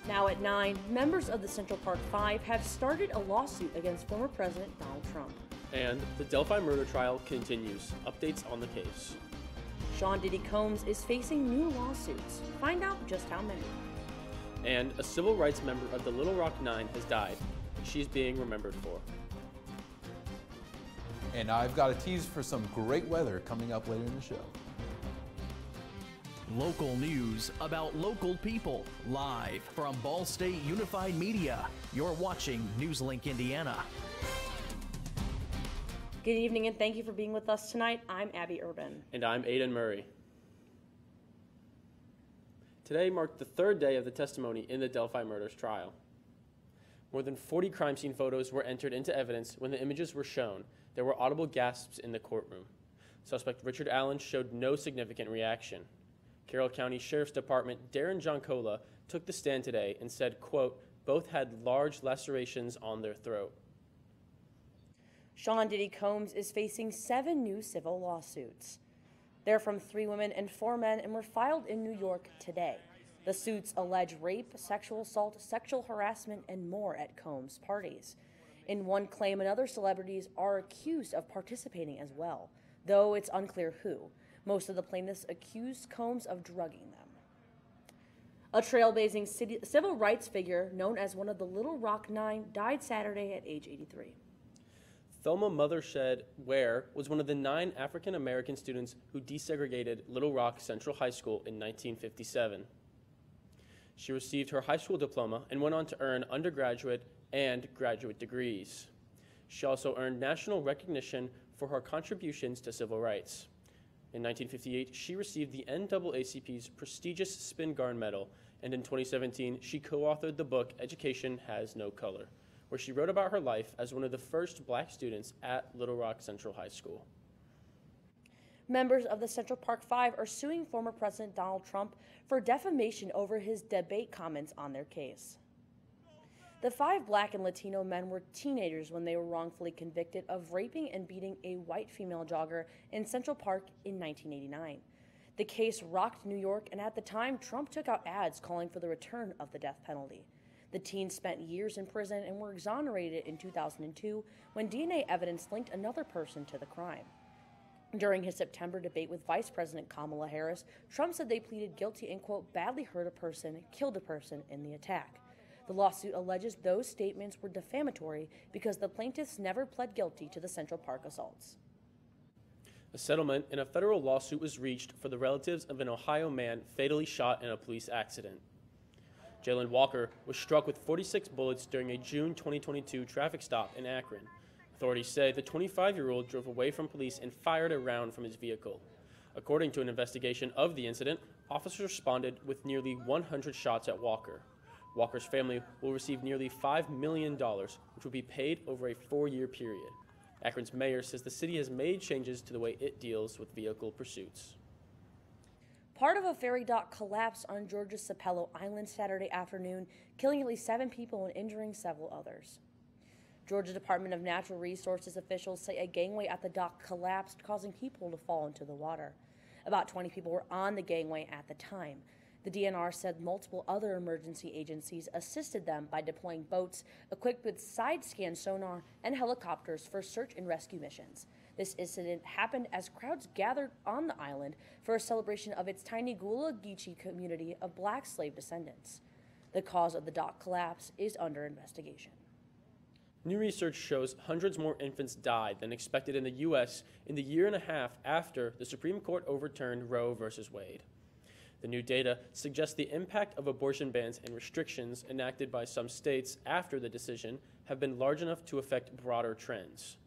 Now at 9, members of the Central Park Five have started a lawsuit against former President Donald Trump. And the Delphi murder trial continues. Updates on the case. Sean Diddy Combs is facing new lawsuits. Find out just how many. And a civil rights member of the Little Rock Nine has died. She's being remembered for. And I've got a tease for some great weather coming up later in the show. Local news about local people, live from Ball State Unified Media. You're watching NewsLink Indiana. Good evening and thank you for being with us tonight. I'm Abby Urban. And I'm Aiden Murray. Today marked the third day of the testimony in the Delphi murders trial. More than 40 crime scene photos were entered into evidence. When the images were shown, there were audible gasps in the courtroom. Suspect Richard Allen showed no significant reaction. Carroll County Sheriff's Department Darren Giancola took the stand today and said, quote, both had large lacerations on their throat. Sean Diddy Combs is facing 7 new civil lawsuits. They're from 3 women and 4 men and were filed in New York today. The suits allege rape, sexual assault, sexual harassment, and more at Combs' parties. In one claim, another celebrities are accused of participating as well, though it's unclear who. Most of the plaintiffs accused Combs of drugging them. A trailblazing civil rights figure known as one of the Little Rock Nine died Saturday at age 83. Thelma Mothershed Ware was one of the 9 African-American students who desegregated Little Rock Central High School in 1957. She received her high school diploma and went on to earn undergraduate and graduate degrees. She also earned national recognition for her contributions to civil rights. In 1958, she received the NAACP's prestigious Spin Guard Medal, and in 2017, she co-authored the book Education Has No Color, where she wrote about her life as one of the first black students at Little Rock Central High School. Members of the Central Park Five are suing former President Donald Trump for defamation over his debate comments on their case. The 5 black and Latino men were teenagers when they were wrongfully convicted of raping and beating a white female jogger in Central Park in 1989. The case rocked New York, and at the time, Trump took out ads calling for the return of the death penalty. The teens spent years in prison and were exonerated in 2002 when DNA evidence linked another person to the crime. During his September debate with Vice President Kamala Harris, Trump said they pleaded guilty and, quote, badly hurt a person, killed a person in the attack. The lawsuit alleges those statements were defamatory because the plaintiffs never pled guilty to the Central Park assaults. A settlement in a federal lawsuit was reached for the relatives of an Ohio man fatally shot in a police accident. Jalen Walker was struck with 46 bullets during a June 2022 traffic stop in Akron. Authorities say the 25-year-old drove away from police and fired a round from his vehicle. According to an investigation of the incident, officers responded with nearly 100 shots at Walker. Walker's family will receive nearly $5 million, which will be paid over a 4-year period. Akron's mayor says the city has made changes to the way it deals with vehicle pursuits. Part of a ferry dock collapsed on Georgia's Sapelo Island Saturday afternoon, killing at least 7 people and injuring several others. Georgia Department of Natural Resources officials say a gangway at the dock collapsed, causing people to fall into the water. About 20 people were on the gangway at the time. The DNR said multiple other emergency agencies assisted them by deploying boats equipped with side-scan sonar and helicopters for search and rescue missions. This incident happened as crowds gathered on the island for a celebration of its tiny Gula Geechee community of black slave descendants. The cause of the dock collapse is under investigation. New research shows hundreds more infants died than expected in the U.S. in the year and a half after the Supreme Court overturned Roe v. Wade. The new data suggests the impact of abortion bans and restrictions enacted by some states after the decision have been large enough to affect broader trends.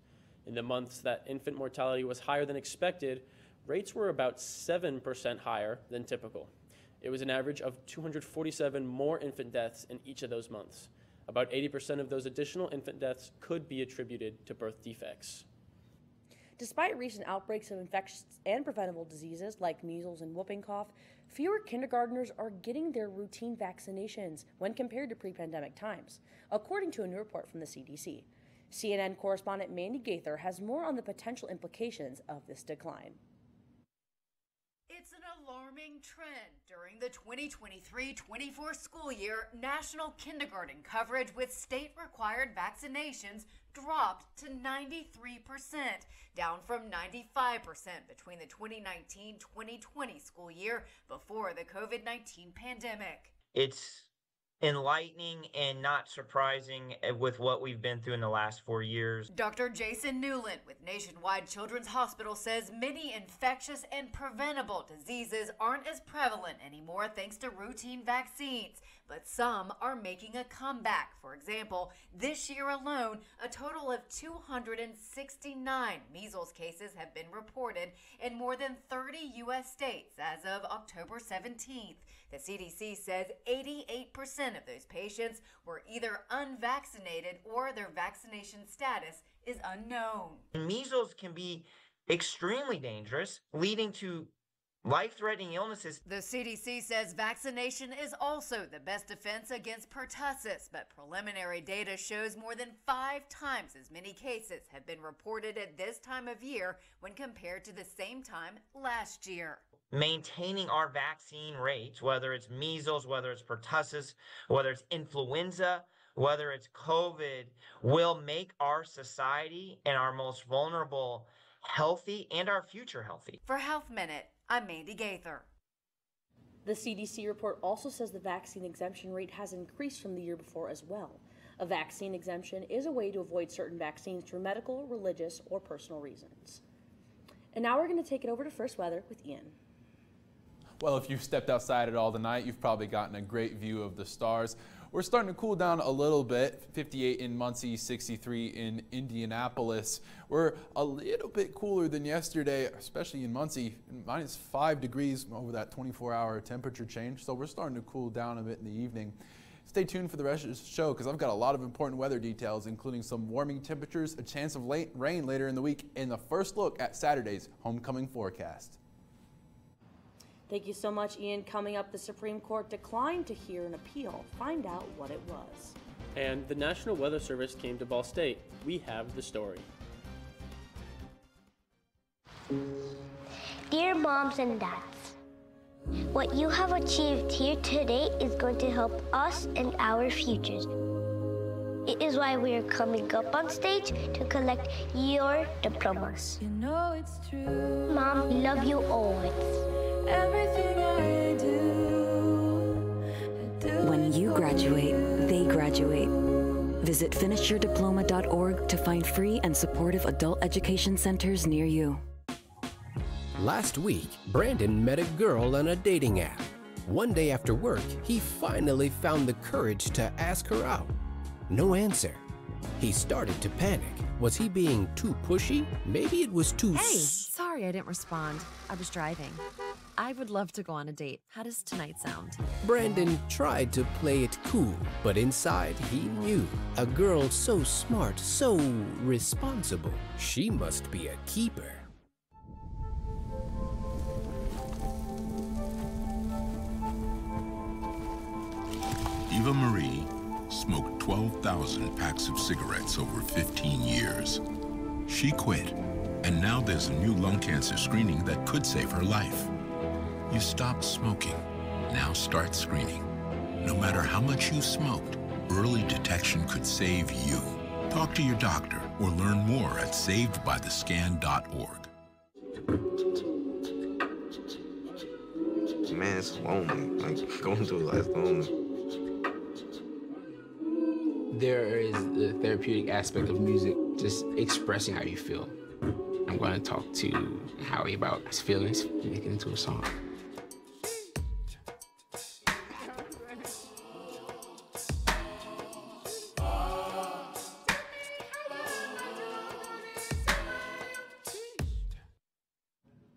In the months that infant mortality was higher than expected, rates were about 7% higher than typical. It was an average of 247 more infant deaths in each of those months. About 80% of those additional infant deaths could be attributed to birth defects. Despite recent outbreaks of infectious and preventable diseases like measles and whooping cough, fewer kindergartners are getting their routine vaccinations when compared to pre-pandemic times, according to a new report from the CDC. CNN correspondent Mandy Gaither has more on the potential implications of this decline. It's an alarming trend. During the 2023-24 school year, national kindergarten coverage with state-required vaccinations dropped to 93%, down from 95% between the 2019-2020 school year before the COVID-19 pandemic. It's enlightening and not surprising with what we've been through in the last 4 years. Dr. Jason Newland with Nationwide Children's Hospital says many infectious and preventable diseases aren't as prevalent anymore thanks to routine vaccines, but some are making a comeback. For example, this year alone, a total of 269 measles cases have been reported in more than 30 U.S. states as of October 17th. The CDC says 88% of those patients were either unvaccinated or their vaccination status is unknown. Measles can be extremely dangerous, leading to life-threatening illnesses. The CDC says vaccination is also the best defense against pertussis, but preliminary data shows more than 5 times as many cases have been reported at this time of year when compared to the same time last year. Maintaining our vaccine rates, whether it's measles, whether it's pertussis, whether it's influenza, whether it's COVID, will make our society and our most vulnerable healthy and our future healthy. For Health Minute, I'm Mandy Gaither. The CDC report also says the vaccine exemption rate has increased from the year before as well. A vaccine exemption is a way to avoid certain vaccines for medical, religious, or personal reasons. And now we're going to take it over to First Weather with Ian. Well, if you've stepped outside at all tonight, you've probably gotten a great view of the stars. We're starting to cool down a little bit, 58 in Muncie, 63 in Indianapolis. We're a little bit cooler than yesterday, especially in Muncie, minus 5 degrees over that 24-hour temperature change. So we're starting to cool down a bit in the evening. Stay tuned for the rest of the show because I've got a lot of important weather details, including some warming temperatures, a chance of late rain later in the week, and the first look at Saturday's homecoming forecast. Thank you so much, Ian. Coming up, the Supreme Court declined to hear an appeal. Find out what it was. And the National Weather Service came to Ball State. We have the story. Dear moms and dads, what you have achieved here today is going to help us and our futures. It is why we are coming up on stage to collect your diplomas. You know it's true. Mom, we love you always. Everything I do. When you graduate, they graduate. Visit finishyourdiploma.org to find free and supportive adult education centers near you. Last week, Brandon met a girl on a dating app. One day after work, he finally found the courage to ask her out. No answer. He started to panic. Was he being too pushy? Maybe it was too... Hey, sorry I didn't respond. I was driving. I would love to go on a date. How does tonight sound? Brandon tried to play it cool, but inside he knew. A girl so smart, so responsible. She must be a keeper. Eva Marie smoked 12,000 packs of cigarettes over 15 years. She quit, and now there's a new lung cancer screening that could save her life. You stopped smoking, now start screening. No matter how much you smoked, early detection could save you. Talk to your doctor or learn more at savedbythescan.org. Man, it's lonely. Like, going through life lonely. There is the therapeutic aspect of music, just expressing how you feel. I'm going to talk to Howie about his feelings, make it into a song.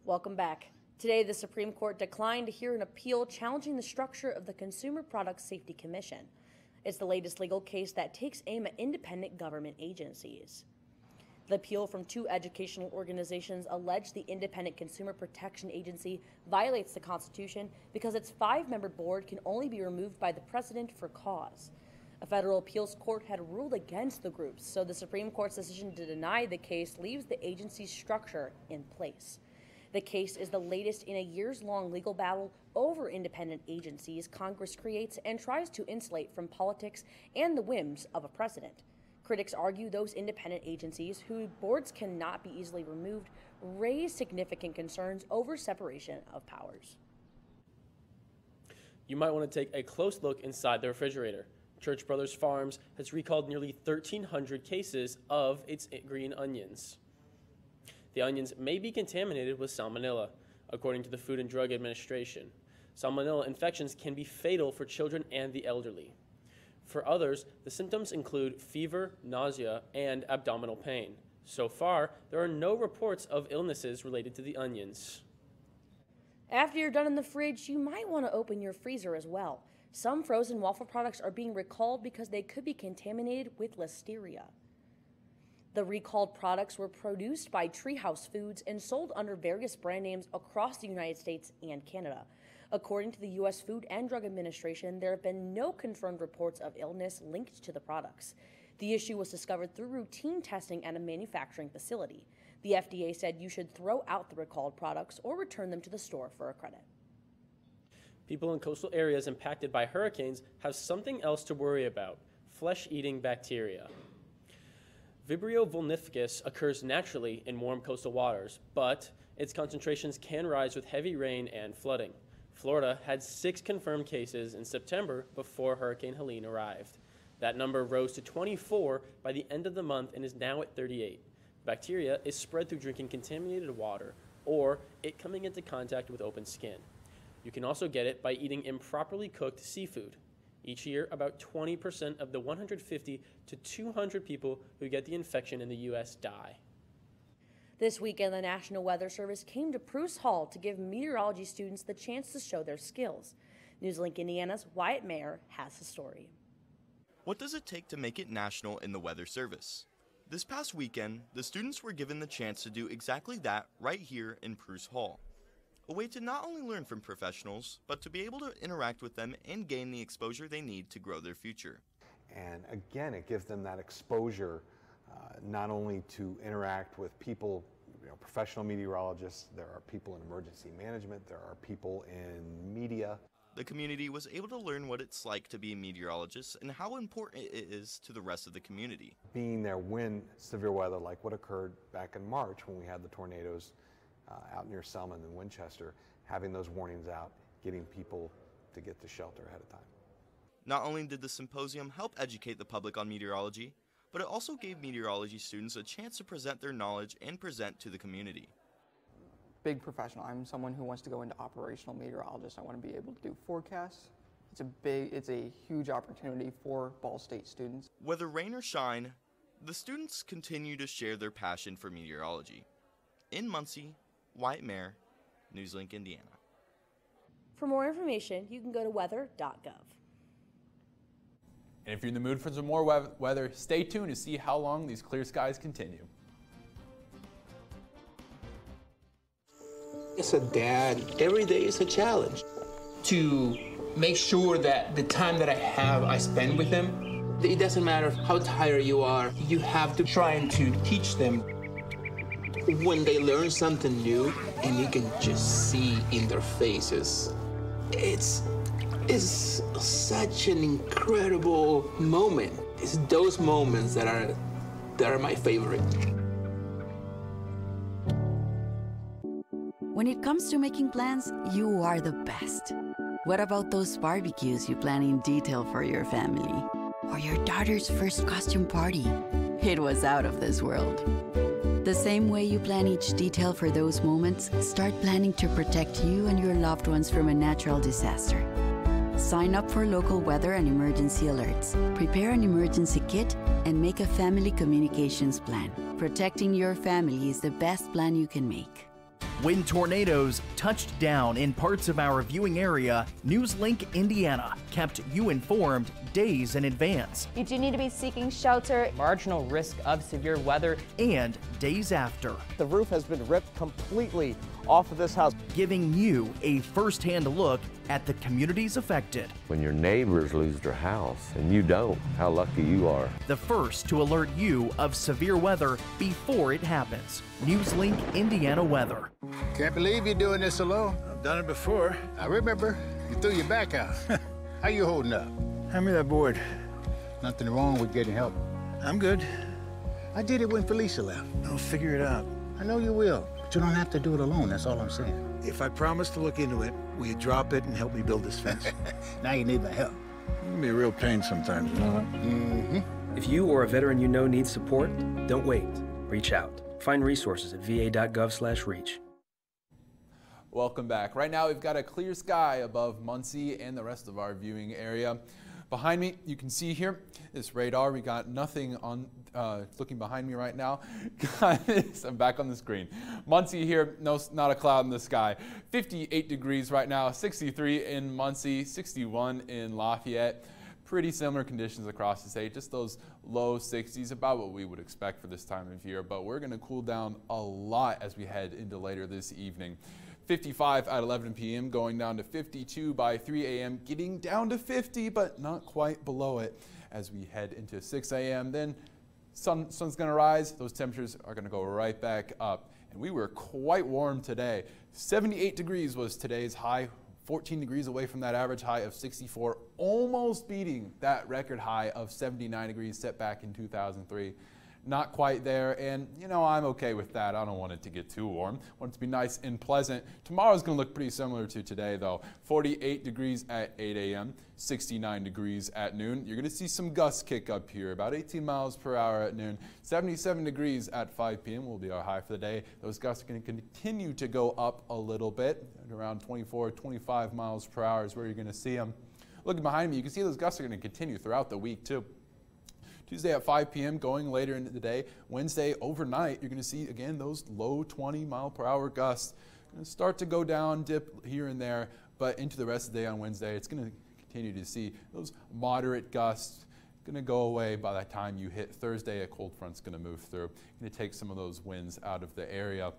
Welcome back. Today, the Supreme Court declined to hear an appeal challenging the structure of the Consumer Product Safety Commission. It's the latest legal case that takes aim at independent government agencies. The appeal from 2 educational organizations alleged the Independent Consumer Protection Agency violates the Constitution because its 5-member board can only be removed by the president for cause. A federal appeals court had ruled against the groups, so the Supreme Court's decision to deny the case leaves the agency's structure in place. The case is the latest in a years-long legal battle over independent agencies Congress creates and tries to insulate from politics and the whims of a president. Critics argue those independent agencies, whose boards cannot be easily removed, raise significant concerns over separation of powers. You might want to take a close look inside the refrigerator. Church Brothers Farms has recalled nearly 1,300 cases of its green onions. The onions may be contaminated with salmonella, according to the Food and Drug Administration. Salmonella infections can be fatal for children and the elderly. For others, the symptoms include fever, nausea, and abdominal pain. So far, there are no reports of illnesses related to the onions. After you're done in the fridge, you might want to open your freezer as well. Some frozen waffle products are being recalled because they could be contaminated with listeria. The recalled products were produced by Treehouse Foods and sold under various brand names across the United States and Canada. According to the U.S. Food and Drug Administration, there have been no confirmed reports of illness linked to the products. The issue was discovered through routine testing at a manufacturing facility. The FDA said you should throw out the recalled products or return them to the store for a credit. People in coastal areas impacted by hurricanes have something else to worry about: flesh-eating bacteria. Vibrio vulnificus occurs naturally in warm coastal waters, but its concentrations can rise with heavy rain and flooding. Florida had 6 confirmed cases in September before Hurricane Helene arrived. That number rose to 24 by the end of the month and is now at 38. Bacteria is spread through drinking contaminated water or it coming into contact with open skin. You can also get it by eating improperly cooked seafood. Each year, about 20% of the 150 to 200 people who get the infection in the U.S. die. This weekend, the National Weather Service came to Bruce Hall to give meteorology students the chance to show their skills. NewsLink Indiana's Wyatt Mayer has the story. What does it take to make it national in the Weather Service? This past weekend, the students were given the chance to do exactly that right here in Bruce Hall. A way to not only learn from professionals, but to be able to interact with them and gain the exposure they need to grow their future. And again, it gives them that exposure not only to interact with people, professional meteorologists, there are people in emergency management, there are people in media. The community was able to learn what it's like to be a meteorologist and how important it is to the rest of the community. Being there when severe weather like what occurred back in March when we had the tornadoes out near Selma and Winchester, having those warnings out, getting people to get to shelter ahead of time. Not only did the symposium help educate the public on meteorology, but it also gave meteorology students a chance to present their knowledge and present to the community. Big professional. I'm someone who wants to go into operational meteorologist. I want to be able to do forecasts. It's a huge opportunity for Ball State students. Whether rain or shine, the students continue to share their passion for meteorology. In Muncie, Wyatt Mayer, NewsLink, Indiana. For more information, you can go to weather.gov. And if you're in the mood for some more weather, stay tuned to see how long these clear skies continue. As a dad, every day is a challenge. To make sure that the time that I have, I spend with them. It doesn't matter how tired you are, you have to try and to teach them. When they learn something new, and you can just see in their faces, it's such an incredible moment. It's those moments that are my favorite. When it comes to making plans, you are the best. What about those barbecues you plan in detail for your family? Or your daughter's first costume party? It was out of this world. The same way you plan each detail for those moments, start planning to protect you and your loved ones from a natural disaster. Sign up for local weather and emergency alerts. Prepare an emergency kit and make a family communications plan. Protecting your family is the best plan you can make. When tornadoes touched down in parts of our viewing area, NewsLink Indiana kept you informed days in advance. You do need to be seeking shelter. Marginal risk of severe weather. And days after. The roof has been ripped completely off of this house. Giving you a first-hand look at the communities affected. When your neighbors lose their house and you don't, how lucky you are. The first to alert you of severe weather before it happens. NewsLink Indiana weather. Can't believe you're doing this alone. I've done it before. I remember you threw your back out. How you holding up? Hand me that board. Nothing wrong with getting help. I'm good. I did it when Felicia left. I'll figure it out. I know you will, but you don't have to do it alone, that's all I'm saying. If I promise to look into it, will you drop it and help me build this fence? Now you need my help. It can be a real pain sometimes, you know that? Mm-hmm. If you or a veteran you know needs support, don't wait. Reach out. Find resources at va.gov/reach. Welcome back. Right now we've got a clear sky above Muncie and the rest of our viewing area. Behind me, you can see here this radar. We got nothing on, looking behind me right now. I'm back on the screen. Muncie here, no, not a cloud in the sky. 58 degrees right now, 63 in Muncie, 61 in Lafayette. Pretty similar conditions across the state, just those low 60s, about what we would expect for this time of year. But we're going to cool down a lot as we head into later this evening. 55 at 11 p.m., going down to 52 by 3 a.m., getting down to 50, but not quite below it as we head into 6 a.m. Then sun's going to rise. Those temperatures are going to go right back up. And we were quite warm today. 78 degrees was today's high, 14 degrees away from that average high of 64, almost beating that record high of 79 degrees set back in 2003. Not quite there, and you know, I'm okay with that. I don't want it to get too warm. I want it to be nice and pleasant. Tomorrow's going to look pretty similar to today, though. 48 degrees at 8 a.m., 69 degrees at noon. You're going to see some gusts kick up here, about 18 miles per hour at noon. 77 degrees at 5 p.m. will be our high for the day. Those gusts are going to continue to go up a little bit, at around 24, 25 miles per hour is where you're going to see them. Looking behind me, you can see those gusts are going to continue throughout the week, too. Tuesday at 5 p.m. going later into the day. Wednesday overnight, you're going to see, again, those low 20 mile per hour gusts. Going to start to go down, dip here and there, but into the rest of the day on Wednesday, it's going to continue to see those moderate gusts. Going to go away by the time you hit Thursday. A cold front's going to move through. Going to take some of those winds out of the area.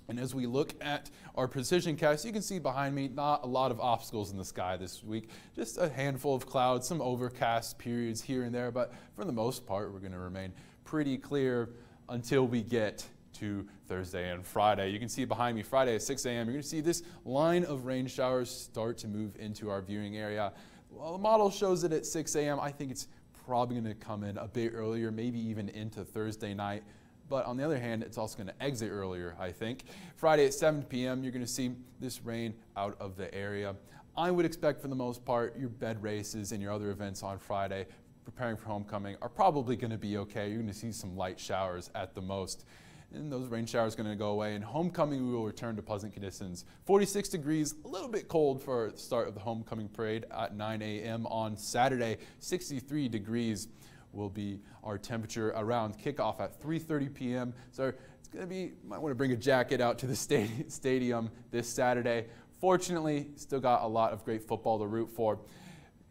And as we look at our precision cast, you can see behind me not a lot of obstacles in the sky this week. Just a handful of clouds, some overcast periods here and there, but for the most part, we're going to remain pretty clear until we get to Thursday and Friday. You can see behind me Friday at 6 a.m. You're going to see this line of rain showers start to move into our viewing area. Well, the model shows it at 6 a.m. I think it's probably going to come in a bit earlier, maybe even into Thursday night. But on the other hand, it's also going to exit earlier, I think. Friday at 7 p.m., you're going to see this rain out of the area. I would expect for the most part your bed races and your other events on Friday, preparing for homecoming, are probably going to be okay. You're going to see some light showers at the most. And those rain showers are going to go away. And homecoming, we will return to pleasant conditions. 46 degrees, a little bit cold for the start of the homecoming parade at 9 a.m. on Saturday. 63 degrees will be our temperature around kickoff at 3:30 p.m. So it's going to be, you might want to bring a jacket out to the stadium this Saturday. Fortunately, still got a lot of great football to root for.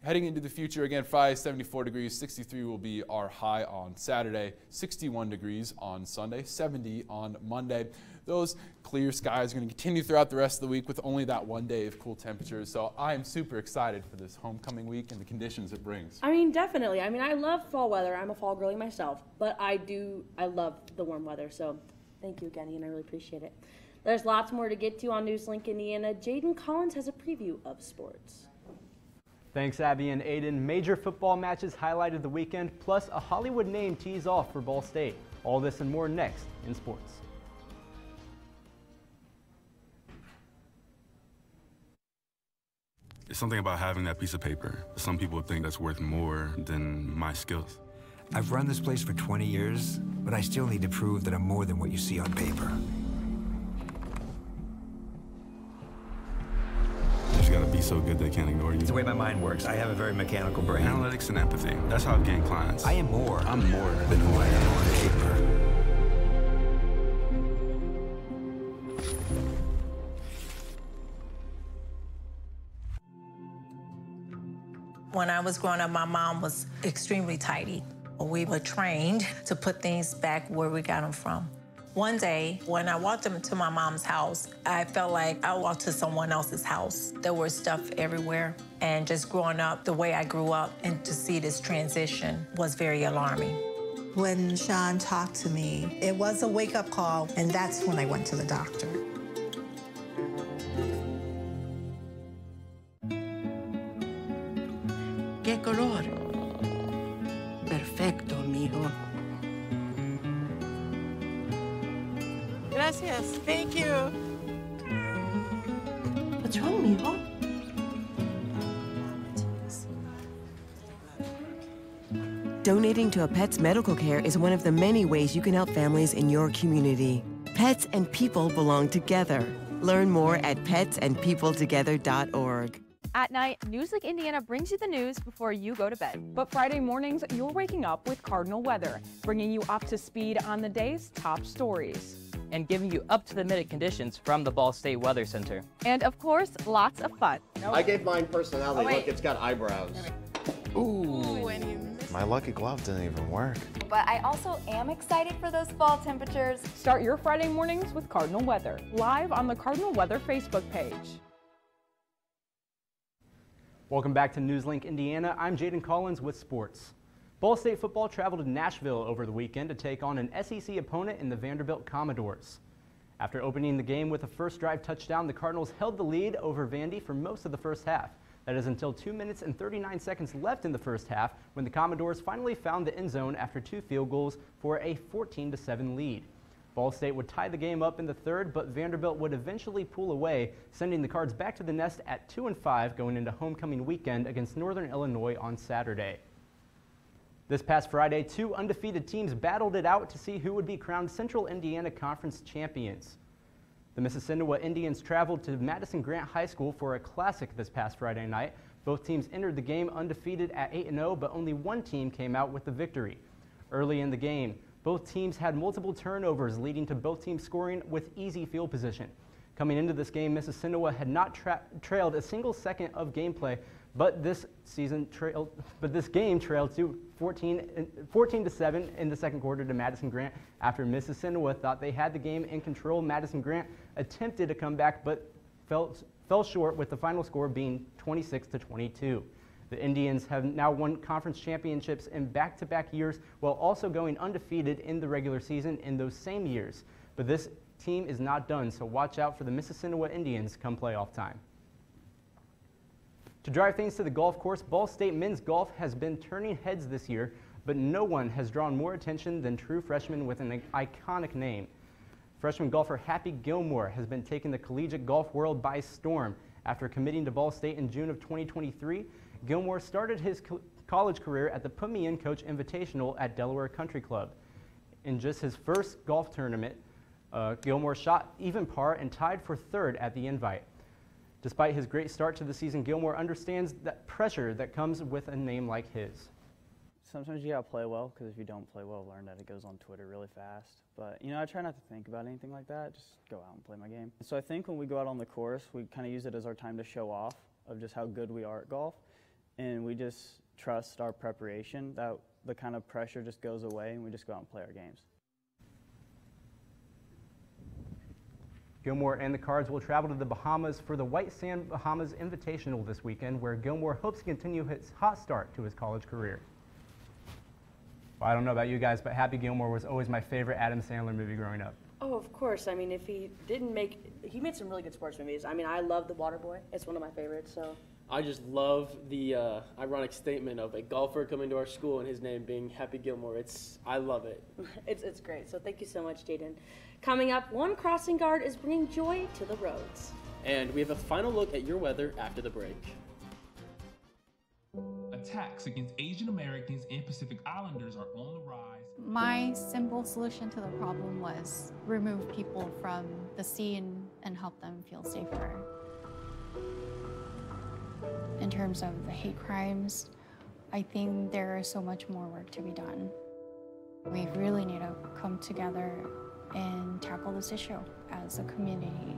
Heading into the future, again, Friday, 74 degrees, 63 will be our high on Saturday, 61 degrees on Sunday, 70 on Monday. Those clear skies are going to continue throughout the rest of the week with only that one day of cool temperatures. So I am super excited for this homecoming week and the conditions it brings. I mean, definitely. I mean, I love fall weather. I'm a fall girly myself, but I love the warm weather. So thank you again, Ian. I really appreciate it. There's lots more to get to on NewsLink Indiana. Jaden Collins has a preview of sports. Thanks, Abby and Aiden. Major football matches highlighted the weekend, plus a Hollywood name tees off for Ball State. All this and more next in sports. It's something about having that piece of paper. Some people think that's worth more than my skills. I've run this place for 20 years, but I still need to prove that I'm more than what you see on paper. You just gotta be so good they can't ignore you. It's the way my mind works. I have a very mechanical brain. Analytics and empathy. That's how I've gained clients. I am more. I'm more than who I am on paper. When I was growing up, my mom was extremely tidy. We were trained to put things back where we got them from. One day, when I walked into my mom's house, I felt like I walked to someone else's house. There was stuff everywhere. And just growing up the way I grew up and to see this transition was very alarming. When Sean talked to me, it was a wake-up call, and that's when I went to the doctor. ¿Qué color? Perfecto, mijo. Gracias. Thank you. What's wrong, mijo? Donating to a pet's medical care is one of the many ways you can help families in your community. Pets and people belong together. Learn more at petsandpeopletogether.org. At night, NewsLink Indiana brings you the news before you go to bed. But Friday mornings, you're waking up with Cardinal Weather, bringing you up to speed on the day's top stories. And giving you up-to-the-minute conditions from the Ball State Weather Center. And of course, lots of fun. I gave mine personality. Oh, look, it's got eyebrows. Ooh. My lucky glove didn't even work. But I also am excited for those fall temperatures. Start your Friday mornings with Cardinal Weather, live on the Cardinal Weather Facebook page. Welcome back to NewsLink Indiana. I'm Jaden Collins with sports. Ball State football traveled to Nashville over the weekend to take on an SEC opponent in the Vanderbilt Commodores. After opening the game with a first drive touchdown, the Cardinals held the lead over Vandy for most of the first half. That is until 2 minutes and 39 seconds left in the first half when the Commodores finally found the end zone after 2 field goals for a 14-7 lead. Ball State would tie the game up in the third, but Vanderbilt would eventually pull away, sending the Cards back to the nest at 2-5 going into homecoming weekend against Northern Illinois on Saturday. This past Friday, 2 undefeated teams battled it out to see who would be crowned Central Indiana Conference champions. The Mississinawa Indians traveled to Madison Grant High School for a classic this past Friday night. Both teams entered the game undefeated at 8-0, but only one team came out with the victory. Early in the game, both teams had multiple turnovers, leading to both teams scoring with easy field position. Coming into this game, Mississinawa had not trailed a single second of gameplay, but this game trailed to 14-7 in the second quarter to Madison Grant after Mississinawa thought they had the game in control. Madison Grant attempted to come back, but fell short, with the final score being 26-22. The Indians have now won conference championships in back-to-back years while also going undefeated in the regular season in those same years. But this team is not done, so watch out for the Mississinawa Indians come playoff time. To drive things to the golf course, Ball State men's golf has been turning heads this year, but no one has drawn more attention than true freshman with an iconic name. Freshman golfer Happy Gilmore has been taking the collegiate golf world by storm. After committing to Ball State in June of 2023, Gilmore started his college career at the Put Me In Coach Invitational at Delaware Country Club. In just his first golf tournament, Gilmore shot even par and tied for third at the Invite. Despite his great start to the season, Gilmore understands that pressure that comes with a name like his. Sometimes you gotta play well, because if you don't play well, learn that it goes on Twitter really fast. But, you know, I try not to think about anything like that, just go out and play my game. So I think when we go out on the course, we kind of use it as our time to show off of just how good we are at golf. And we just trust our preparation, that the kind of pressure just goes away and we just go out and play our games. Gilmore and the Cards will travel to the Bahamas for the White Sand Bahamas Invitational this weekend, where Gilmore hopes to continue his hot start to his college career. Well, I don't know about you guys, but Happy Gilmore was always my favorite Adam Sandler movie growing up. Oh, of course. I mean, if he didn't he made some really good sports movies. I mean, I love The Waterboy. It's one of my favorites, so. I just love the ironic statement of a golfer coming to our school and his name being Happy Gilmore. I love it. It's great. So thank you so much, Jaden. Coming up, one crossing guard is bringing joy to the roads. And we have a final look at your weather after the break. Attacks against Asian Americans and Pacific Islanders are on the rise. My simple solution to the problem was remove people from the scene and help them feel safer. In terms of the hate crimes, I think there is so much more work to be done. We really need to come together and tackle this issue as a community.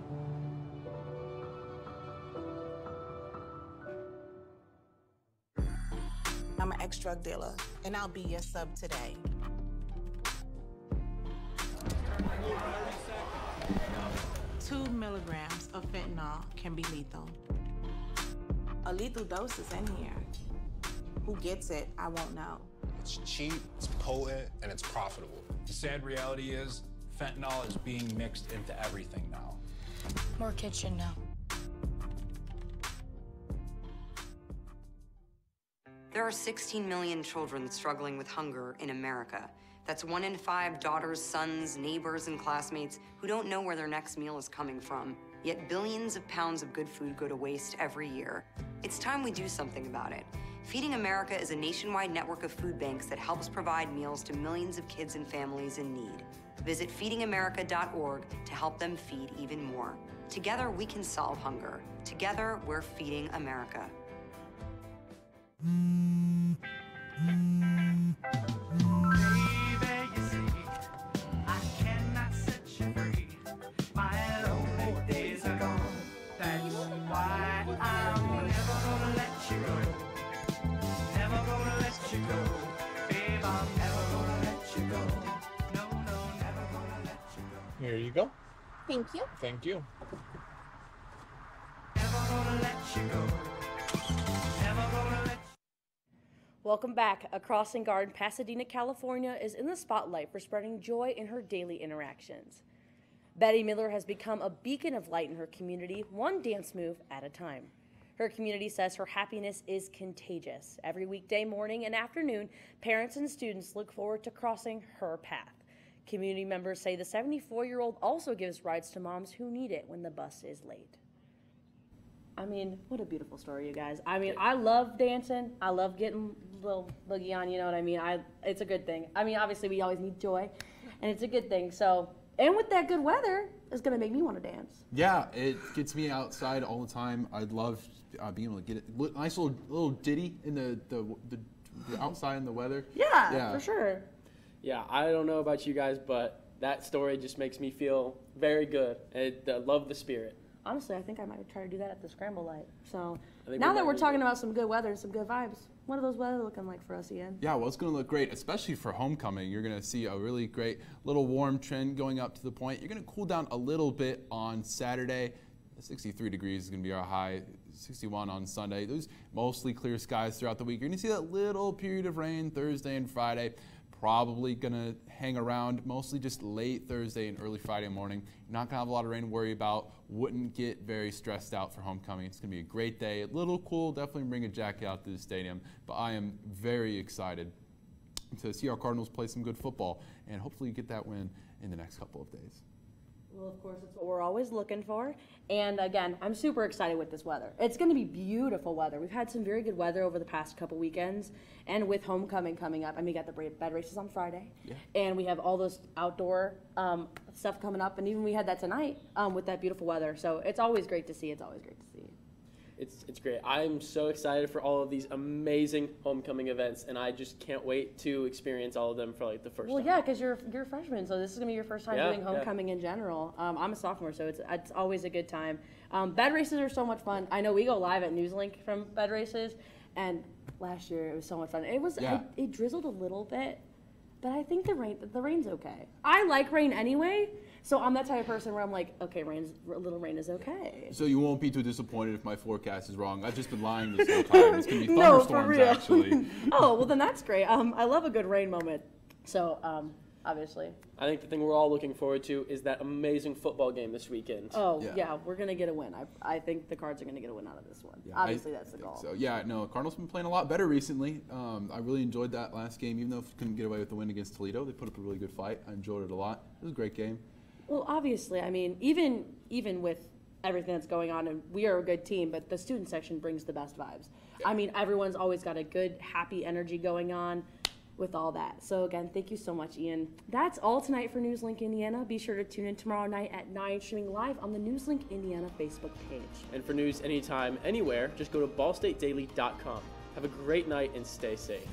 I'm an ex-drug dealer, and I'll be your sub today. 2 milligrams of fentanyl can be lethal. A lethal dose is in here. Who gets it, I won't know. It's cheap, it's potent, and it's profitable. The sad reality is, fentanyl is being mixed into everything now. More kids should know. There are 16 million children struggling with hunger in America. That's 1 in 5 daughters, sons, neighbors, and classmates who don't know where their next meal is coming from. Yet billions of pounds of good food go to waste every year. It's time we do something about it. Feeding America is a nationwide network of food banks that helps provide meals to millions of kids and families in need. Visit feedingamerica.org to help them feed even more. Together, we can solve hunger. Together, we're feeding America. Here you go. Thank you. Thank you. Welcome back. A crossing guard in Pasadena, California is in the spotlight for spreading joy in her daily interactions. Betty Miller has become a beacon of light in her community, one dance move at a time. Her community says her happiness is contagious. Every weekday morning and afternoon, parents and students look forward to crossing her path. Community members say the 74-year-old also gives rides to moms who need it when the bus is late. I mean, what a beautiful story, you guys. I mean, I love dancing. I love getting a little boogie on, you know what I mean? It's a good thing. I mean, obviously, we always need joy, and it's a good thing. So, and with that good weather, it's going to make me want to dance. Yeah, it gets me outside all the time. I'd love being able to get it. Nice little ditty in the outside in the weather. Yeah, for sure. Yeah, I don't know about you guys, but that story just makes me feel very good. I love the spirit. Honestly, I think I might try to do that at the Scramble Light. So now that we're talking about some good weather and some good vibes, what are those weather looking like for us, Ian? Yeah, well, it's going to look great, especially for homecoming. You're going to see a really great little warm trend going up to the point. You're going to cool down a little bit on Saturday. 63 degrees is going to be our high, 61 on Sunday. Those mostly clear skies throughout the week. You're going to see that little period of rain Thursday and Friday. Probably going to hang around mostly just late Thursday and early Friday morning. You're not going to have a lot of rain to worry about. Wouldn't get very stressed out for homecoming. It's going to be a great day. A little cool. Definitely bring a jacket out to the stadium. But I am very excited to see our Cardinals play some good football and hopefully get that win in the next couple of days. Well, of course, it's what we're always looking for. And again, I'm super excited with this weather. It's going to be beautiful weather. We've had some very good weather over the past couple weekends. And with homecoming coming up, I mean, we got the bed races on Friday. Yeah. And we have all those outdoor stuff coming up. And even we had that tonight with that beautiful weather. So it's always great to see. It's always great to see. It's great. I'm so excited for all of these amazing homecoming events, and I just can't wait to experience all of them for like the first time. Well, yeah, because you're a freshman, so this is gonna be your first time doing homecoming in general. I'm a sophomore, so it's always a good time. Bed races are so much fun. I know we go live at NewsLink from bed races, and last year it was so much fun. It was it drizzled a little bit, but I think the rain's okay. I like rain anyway. So I'm that type of person where I'm like, okay, a little rain is okay. So you won't be too disappointed if my forecast is wrong. I've just been lying this whole time. It's going to be thunderstorms, actually. Oh, well, then that's great. I love a good rain moment. So, obviously. I think the thing we're all looking forward to is that amazing football game this weekend. Oh, yeah, we're going to get a win. I think the Cards are going to get a win out of this one. Yeah, obviously, that's the goal. So, yeah, no, Cardinals have been playing a lot better recently. I really enjoyed that last game, even though we couldn't get away with the win against Toledo. They put up a really good fight. I enjoyed it a lot. It was a great game. Well, obviously, I mean, even with everything that's going on, and we are a good team, but the student section brings the best vibes. I mean, everyone's always got a good, happy energy going on with all that. So again, thank you so much, Ian. That's all tonight for NewsLink Indiana. Be sure to tune in tomorrow night at 9, streaming live on the NewsLink Indiana Facebook page. And for news anytime, anywhere, just go to ballstatedaily.com. Have a great night and stay safe.